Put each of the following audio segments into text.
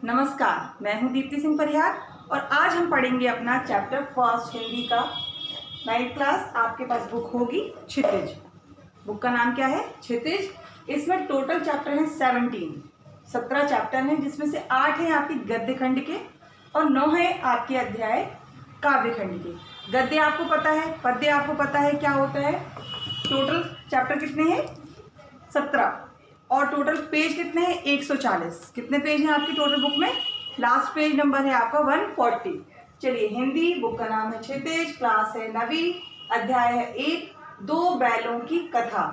नमस्कार, मैं हूं दीप्ति सिंह परिहार और आज हम पढ़ेंगे अपना चैप्टर फर्स्ट हिंदी का 9th क्लास। आपके पास बुक होगी क्षितिज। बुक का नाम क्या है? क्षितिज। इसमें टोटल चैप्टर हैं 17 चैप्टर हैं, जिसमें से 8 हैं आपके गद्य खंड के और 9 हैं आपके अध्याय काव्य खंड के। गद्य आपको पता है, पद्य आपको पता है क्या होता है। टोटल चैप्टर कितने हैं? 17 और टोटल पेज कितने हैं? 140। कितने पेज हैं आपकी टोटल बुक में? लास्ट पेज नंबर है आपका 140। चलिए, हिंदी बुक का नाम है क्षितिज, क्लास है 9वीं, अध्याय है 1, 2 बैलों की कथा,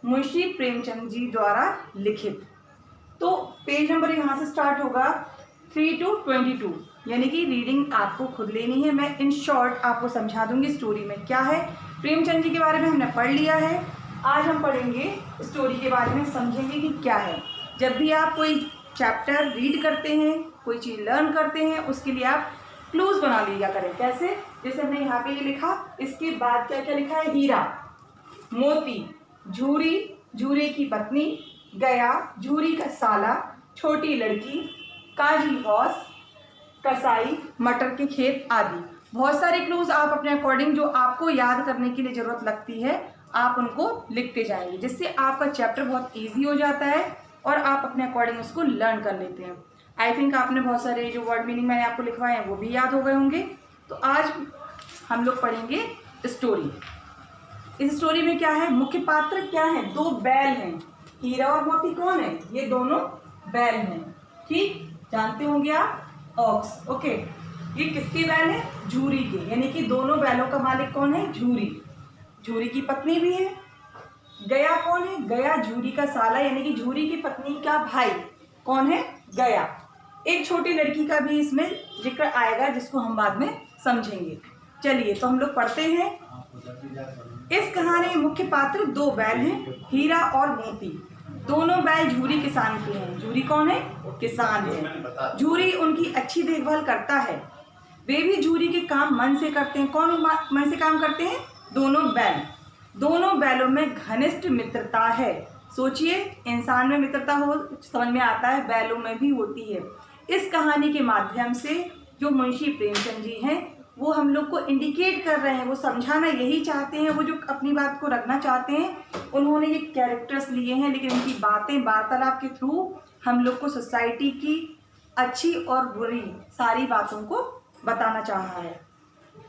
मुंशी प्रेमचंद जी द्वारा लिखित। तो पेज नंबर यहाँ से स्टार्ट होगा 3 to 22, यानी कि रीडिंग आपको खुद लेनी है। मैं इन शॉर्ट आपको समझा दूंगी स्टोरी में क्या है। प्रेमचंद जी के बारे में हमने पढ़ लिया है, आज हम पढ़ेंगे स्टोरी के बारे में, समझेंगे कि क्या है। जब भी आप कोई चैप्टर रीड करते हैं, कोई चीज़ लर्न करते हैं, उसके लिए आप क्लूज बना लिया करें। कैसे? जैसे हमने यहाँ पे ये लिखा, इसके बाद क्या क्या लिखा है? हीरा, मोती, झूरी, झूरी की पत्नी, गया, झूरी का साला, छोटी लड़की, काजी हौस, कसाई, मटर के खेत आदि। बहुत सारे क्लूज आप अपने अकॉर्डिंग जो आपको याद करने के लिए ज़रूरत लगती है, आप उनको लिखते जाएंगे, जिससे आपका चैप्टर बहुत इजी हो जाता है और आप अपने अकॉर्डिंग उसको लर्न कर लेते हैं। आई थिंक आपने बहुत सारे जो वर्ड मीनिंग मैंने आपको लिखवाए हैं वो भी याद हो गए होंगे। तो आज हम लोग पढ़ेंगे स्टोरी। इस स्टोरी में क्या है? मुख्य पात्र क्या है? 2 बैल हैं। हीरा और मोती कौन है? ये दोनों बैल हैं। ठीक, जानते होंगे आप, ऑक्स। ओके, ये किसके बैल है? झूरी के, यानी कि दोनों बैलों का मालिक कौन है? झूरी। झूरी की पत्नी भी है। गया कौन है? गया झूरी का साला, यानी कि झूरी की पत्नी का भाई कौन है? गया। एक छोटी लड़की का भी इसमें जिक्र आएगा, जिसको हम बाद में समझेंगे। चलिए, तो हम लोग पढ़ते हैं। इस कहानी में मुख्य पात्र 2 बैल हैं, हीरा और मोती। दोनों बैल झूरी किसान के हैं। झूरी कौन है? किसान है। झूरी उनकी अच्छी देखभाल करता है। वे भी झूरी के काम मन से करते हैं। कौन मन से काम करते हैं? दोनों बैल। दोनों बैलों में घनिष्ठ मित्रता है। सोचिए, इंसान में मित्रता हो समझ में आता है, बैलों में भी होती है। इस कहानी के माध्यम से जो मुंशी प्रेमचंद जी हैं, वो हम लोग को इंडिकेट कर रहे हैं, वो समझाना यही चाहते हैं, वो जो अपनी बात को रखना चाहते हैं। उन्होंने ये कैरेक्टर्स लिए हैं, लेकिन उनकी बातें वार्तालाप के थ्रू हम लोग को सोसाइटी की अच्छी और बुरी सारी बातों को बताना चाहा है।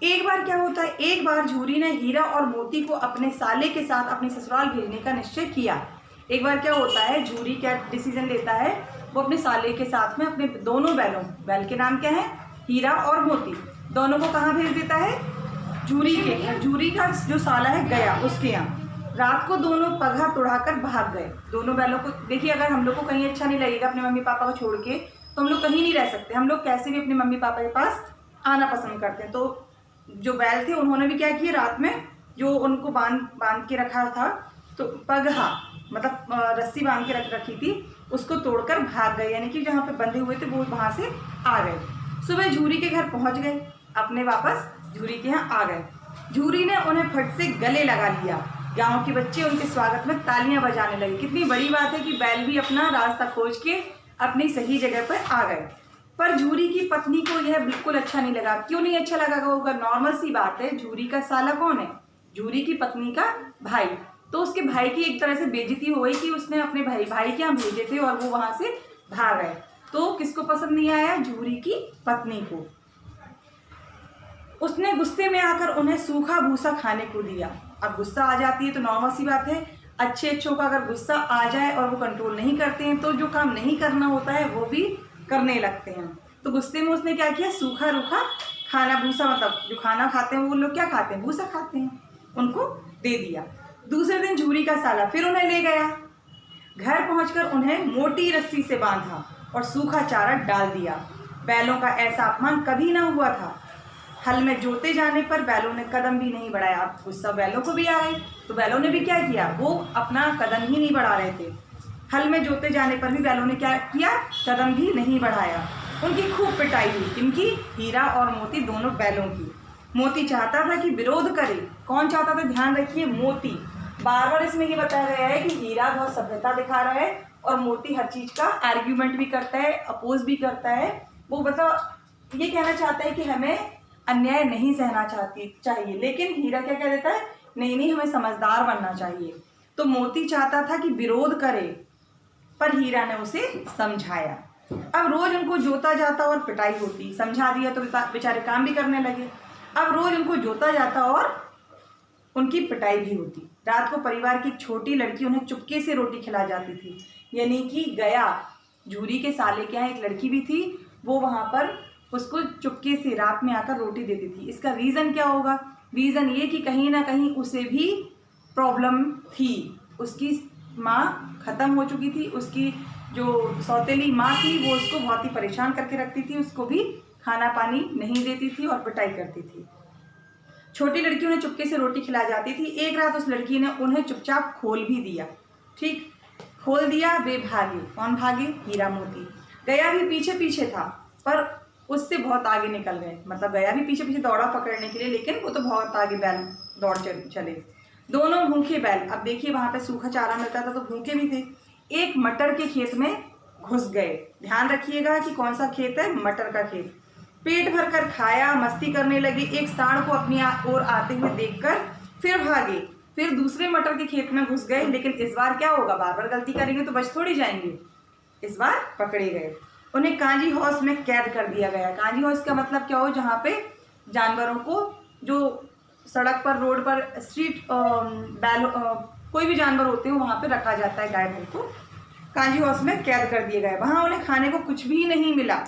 एक बार क्या होता है, एक बार झूरी ने हीरा और मोती को अपने साले के साथ अपने ससुराल भेजने का निश्चय किया। एक बार क्या होता है, झूरी क्या डिसीजन लेता है, वो अपने साले के साथ में अपने दोनों बैल के नाम क्या है? हीरा और मोती, दोनों को कहाँ भेज देता है? झूरी के। झूरी का जो साला है गया, उसके यहाँ। रात को दोनों पगहा तुड़ाकर भाग गए। दोनों बैलों को देखिए, अगर हम लोग को कहीं अच्छा नहीं लगेगा अपने मम्मी पापा को छोड़ के, तो हम लोग कहीं नहीं रह सकते। हम लोग कैसे भी अपने मम्मी पापा के पास आना पसंद करते हैं। तो जो बैल थे, उन्होंने भी क्या किया, रात में जो उनको बांध के रखा था, तो पगहा मतलब रस्सी बांध के रखी थी, उसको तोड़कर भाग गए, यानी कि जहाँ पे बंधे हुए थे वो वहाँ से आ गए। सुबह झूरी के घर पहुँच गए, अपने वापस झूरी के यहाँ आ गए। झूरी ने उन्हें फट से गले लगा लिया। गाँव के बच्चे उनके स्वागत में तालियां बजाने लगे। कितनी बड़ी बात है कि बैल भी अपना रास्ता खोज के अपनी सही जगह पर आ गए। पर झूरी की पत्नी को यह बिल्कुल अच्छा नहीं लगा। क्यों नहीं अच्छा लगा होगा? नॉर्मल सी बात है, झूरी का साला कौन है? झूरी की पत्नी का भाई। तो उसके भाई की एक तरह से बेइज्जती हो गई कि उसने अपने भाई के यहाँ भेजे थे और वो वहां से भाग गए। तो किसको पसंद नहीं आया? झूरी की पत्नी को। उसने गुस्से में आकर उन्हें सूखा भूसा खाने को दिया। अब गुस्सा आ जाती है तो नॉर्मल सी बात है, अच्छों का अगर गुस्सा आ जाए और वो कंट्रोल नहीं करते हैं, तो जो काम नहीं करना होता है वो भी करने लगते हैं। तो गुस्से में उसने क्या किया? सूखा रूखा खाना, भूसा, मतलब जो खाना खाते हैं वो लोग क्या खाते हैं? भूसा खाते हैं, उनको दे दिया। दूसरे दिन झूरी का साला फिर उन्हें ले गया। घर पहुंचकर उन्हें मोटी रस्सी से बांधा और सूखा चारा डाल दिया। बैलों का ऐसा अपमान कभी ना हुआ था। हल में जोते जाने पर बैलों ने कदम भी नहीं बढ़ाया। अब गुस्सा बैलों को भी आ गई, तो बैलों ने भी क्या किया? वो अपना कदम ही नहीं बढ़ा रहे थे। हल में जोते जाने पर भी बैलों ने क्या किया? कदम भी नहीं बढ़ाया। उनकी खूब पिटाई हुई। इनकी? हीरा और मोती, दोनों बैलों की। मोती चाहता था कि विरोध करे। कौन चाहता था? ध्यान रखिए, मोती। बार बार इसमें ये बताया गया है कि हीरा बहुत सभ्यता दिखा रहा है, और मोती हर चीज़ का आर्ग्यूमेंट भी करता है, अपोज भी करता है। वो मतलब ये कहना चाहता है कि हमें अन्याय नहीं सहना चाहिए, लेकिन हीरा क्या कह देता है, नहीं नहीं हमें समझदार बनना चाहिए। तो मोती चाहता था कि विरोध करे, पर हीरा ने उसे समझाया। अब रोज उनको जोता जाता और पिटाई होती। समझा दिया तो बेचारे काम भी करने लगे। अब रोज उनको जोता जाता और उनकी पिटाई भी होती। रात को परिवार की छोटी लड़की उन्हें चुपके से रोटी खिला जाती थी, यानी कि गया झूरी के साले के यहाँ एक लड़की भी थी, वो वहाँ पर उसको चुपके से रात में आकर रोटी देती थी। इसका रीज़न क्या होगा? रीज़न ये कि कहीं ना कहीं उसे भी प्रॉब्लम थी। उसकी माँ ख़त्म हो चुकी थी, उसकी जो सौतेली माँ थी वो उसको बहुत ही परेशान करके रखती थी, उसको भी खाना पानी नहीं देती थी और पिटाई करती थी। छोटी लड़की उन्हें चुपके से रोटी खिला जाती थी। एक रात उस लड़की ने उन्हें चुपचाप खोल भी दिया। ठीक, खोल दिया, वे भागे। कौन भागे? हीरा मोती। गया भी पीछे पीछे था, पर उससे बहुत आगे निकल गए। मतलब गया भी पीछे पीछे दौड़ा पकड़ने के लिए, लेकिन वो तो बहुत आगे बैल दौड़ चले। दोनों भूखे बैल, अब देखिए वहाँ पे सूखा चारा मिलता था तो भूखे भी थे, एक मटर के खेत में घुस गए। ध्यान रखिएगा कि कौन सा खेत है, मटर का खेत। पेट भर कर खाया, मस्ती करने लगे। एक सांड को अपनी ओर आते हुए देखकर फिर भागे, फिर दूसरे मटर के खेत में घुस गए। लेकिन इस बार क्या होगा, बार बार गलती करेंगे तो बच थोड़ी जाएंगे। इस बार पकड़े गए। उन्हें कांजी हाउस में कैद कर दिया गया। कांजी हाउस का मतलब क्या हो, जहाँ पे जानवरों को, जो सड़क पर, रोड पर, स्ट्रीट बैल कोई भी जानवर होते हैं वहाँ पे रखा जाता है गाय भैंस को। कांजी हाउस में कैद कर दिए गए। वहाँ उन्हें खाने को कुछ भी नहीं मिला।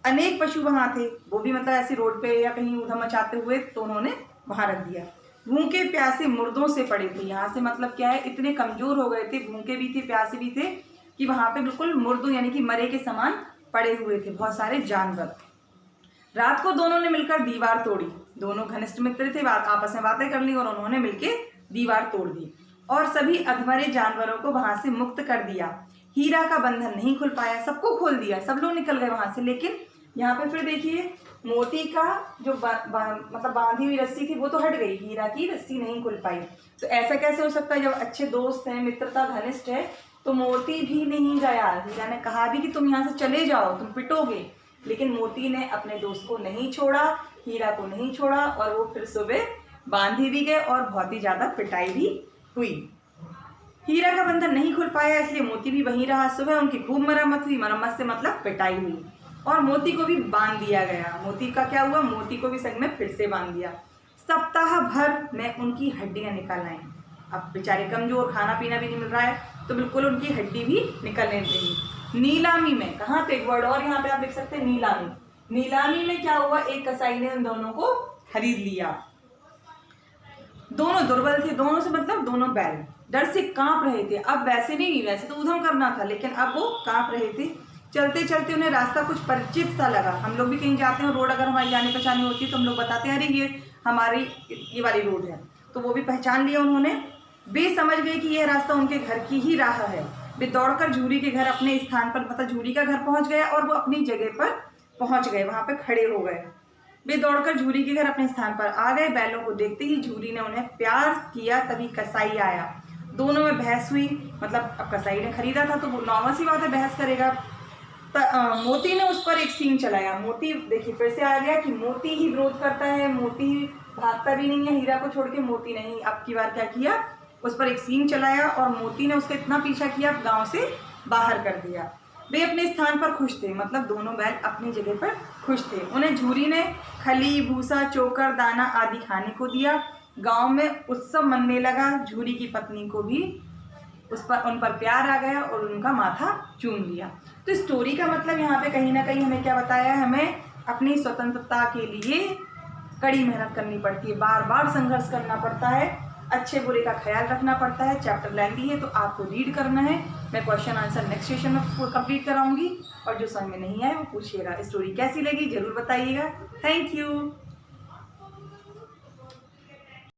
अनेक पशु वहाँ थे, वो भी मतलब ऐसे रोड पे या कहीं उधम मचाते हुए, तो उन्होंने वहाँ रख दिया। भूखे प्यासे मुर्दों से पड़े थे। यहाँ से मतलब क्या है, इतने कमजोर हो गए थे, भूखे भी थे प्यासे भी थे, कि वहाँ पे बिल्कुल मुर्दों यानी कि मरे के समान पड़े हुए थे बहुत सारे जानवर। रात को दोनों ने मिलकर दीवार तोड़ी। दोनों घनिष्ठ मित्र थे, आपस में बातें कर ली और उन्होंने मिलकर दीवार तोड़ दी और सभी अधमरे जानवरों को वहां से मुक्त कर दिया। हीरा का बंधन नहीं खुल पाया, सबको खोल दिया, सब लोग निकल गए वहां से। लेकिन यहाँ पे फिर देखिए, मोती का जो मतलब बांधी हुई रस्सी थी वो तो हट गई, हीरा की रस्सी नहीं खुल पाई। तो ऐसा कैसे हो सकता है, जब अच्छे दोस्त हैं, मित्रता घनिष्ठ है, तो मोती भी नहीं गया। हीरा ने कहा भी कि तुम यहाँ से चले जाओ, तुम पिटोगे, लेकिन मोती ने अपने दोस्त को नहीं छोड़ा, हीरा को नहीं छोड़ा, और वो फिर सुबह बांधे भी गए और बहुत ही ज़्यादा पिटाई भी हुई। हीरा का बंधन नहीं खुल पाया, इसलिए मोती भी वहीं रहा। सुबह उनकी खूब मरम्मत हुई, मरम्मत से मतलब पिटाई हुई, और मोती को भी बांध दिया गया। मोती का क्या हुआ, मोती को भी संग में फिर से बांध दिया। सप्ताह भर में उनकी हड्डियां निकल आई। अब बेचारे कमजोर, खाना पीना भी नहीं मिल रहा है, तो बिल्कुल उनकी हड्डी भी निकलने लगी। नीलामी में, कहाँ पे, एक वर्ड और यहाँ पे आप लिख सकते हैं, नीलामी। नीलामी में क्या हुआ, एक कसाई ने उन दोनों को खरीद लिया। दोनों दुर्बल थे, दोनों से मतलब दोनों बैल डर से कांप रहे थे। अब वैसे नहीं, वैसे तो उधम करना था, लेकिन अब वो कांप रहे थे। चलते चलते उन्हें रास्ता कुछ परिचित सा लगा। हम लोग भी कहीं जाते हैं, रोड अगर हमारी जाने पहचानी होती है तो हम लोग बताते हैं, अरे ये हमारी ये वाली रोड है, तो वो भी पहचान लिया उन्होंने। वे समझ गए कि यह रास्ता उनके घर की ही राह है। वे दौड़कर झूरी के घर अपने स्थान पर, मतलब झूरी का घर पहुंच गया, और वो अपनी जगह पर पहुंच गए, वहां पे खड़े हो गए। वे दौड़कर झूरी के घर अपने स्थान पर आ गए। बैलों को देखते ही झूरी ने उन्हें प्यार किया। तभी कसाई आया, दोनों में बहस हुई। मतलब अब कसाई ने खरीदा था तो वो नॉर्मल सी बात है, बहस करेगा। मोती ने उस पर एक सींग चलाया। मोती देखिए फिर से आ गया कि मोती ही विरोध करता है, मोती भागता भी नहीं है हीरा को छोड़ के। मोती नहीं, अब की बार क्या किया, उस पर एक सींग चलाया, और मोती ने उसका इतना पीछा किया, गांव से बाहर कर दिया। वे अपने स्थान पर खुश थे, मतलब दोनों बैल अपनी जगह पर खुश थे। उन्हें झूरी ने खली, भूसा, चोकर, दाना आदि खाने को दिया। गांव में उत्सव मनने लगा। झूरी की पत्नी को भी उन पर प्यार आ गया और उनका माथा चूम लिया। तो स्टोरी का मतलब यहाँ पे कहीं ना कहीं हमें क्या बताया है, हमें अपनी स्वतंत्रता के लिए कड़ी मेहनत करनी पड़ती है, बार बार संघर्ष करना पड़ता है, अच्छे बुरे का ख्याल रखना पड़ता है। चैप्टर लेंथी है तो आपको रीड करना है। मैं क्वेश्चन आंसर नेक्स्ट सेशन में कंप्लीट कराऊंगी, और जो समझ में नहीं आए वो पूछिएगा। स्टोरी कैसी लगी जरूर बताइएगा। Thank you.